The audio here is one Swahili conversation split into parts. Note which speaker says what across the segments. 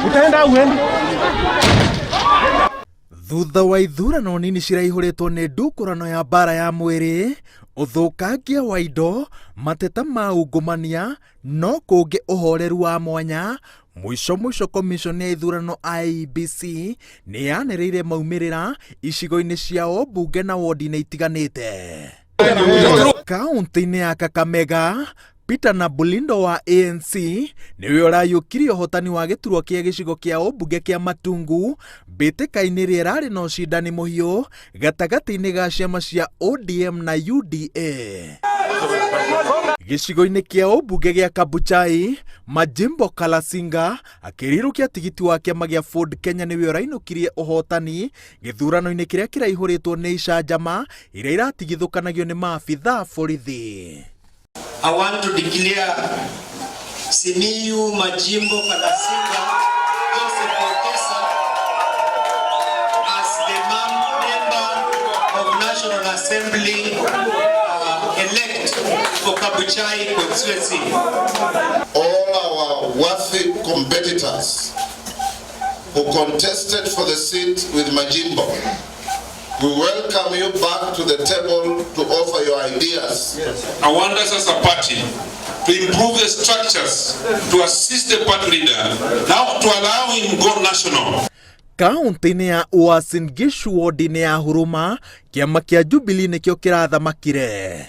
Speaker 1: Utaenda uendi.
Speaker 2: Thutha wa ithurano nini ciraihũrĩtwo nĩ ndũkũrano ya mbara ya mwĩrĩ, ũthũkangia wa indo, mateta ma ungumania, no kũngĩ ũhoreru wa mwanya, mũico commission ya ithurano IEBC nĩ yanĩrĩire maumĩrĩra icigo-inĩ cia ũmbunge na wodi-inĩ itiganĩte. Kaunti-inĩ ya Kakamega, Peter na Bulindo wa ANC niwe ũrayũkirie ũhotani wa gĩturwa kĩa gĩcigo kĩa ũmbunge kĩa Matungu mbĩtĩka-inĩ rĩrĩa rarĩ na ũcindani mũhiũ gatagatĩ-inĩ ga ciama cia ODM na UDA. Gĩcigo-inĩ kĩa ũmbunge gĩa Kabuchai, Majimbo Kalasinga akĩrirũkia tigiti wa kĩama gĩa Ford Kenya niwe ũrainũkirie ũhotani gĩthurano-inĩ kĩrĩa kĩraihũrĩtwo nĩ icanjama iria iratigithũkanagio nĩ maabithaa borithi.
Speaker 3: I want to declare Simiyu Majimbo Kalasinga Joseph Okesa as the member of National Assembly elect for Kabuchai constituency.
Speaker 4: All our worthy competitors who contested for the seat with Majimbo, we welcome you back to the table to offer your ideas.
Speaker 5: Yes. I want us as a party to improve the structures, to assist the party leader, now to allow him go national.
Speaker 2: Kaunti-inĩ ya Uasin Gishu wodi-inĩ ya Huruma, kĩama kĩa Jubilee nĩkĩo kĩrathamakire.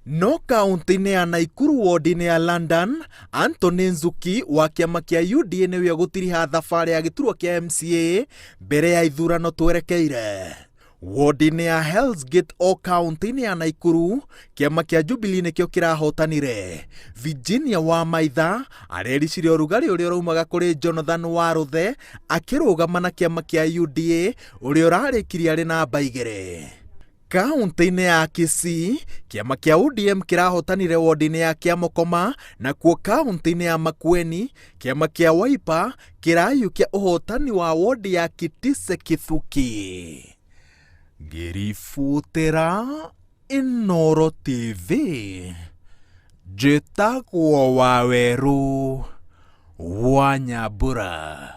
Speaker 2: No kaunti-inĩ ya Naikuru wodi-inĩ ya London, Anthony Nzuki wa kĩama kĩa UDA nĩwe gũtiriha thabarĩ ya gĩturwa kĩa MCA mbere ya ithurano twerekeire. Wodi-inĩ ya Hell's Gate o kaunti-inĩ ya Naikuru, kĩama kĩa Jubilee nĩkĩo kĩrahotanire. Virginia wa Maitha arericire ũrugarĩ ũrĩa ũraumaga kũrĩ Jonathan Waruthe akĩrũgama na kĩama kĩa UDA ũrĩa ũrarĩkirie arĩ namba 2. Kaunti-inĩ ya Kisii, kĩama kĩa ODM kĩrahotanire wodi-inĩ ya Kĩamũkoma, nakuo kaunti-inĩ ya Makueni, kĩama kĩa Wiper kĩrayũkia ũhotani wa wodi ya Kitise Kithuki. Ngĩributĩra Inooro TV, njĩtagwo Wawerũ wa Nyambura.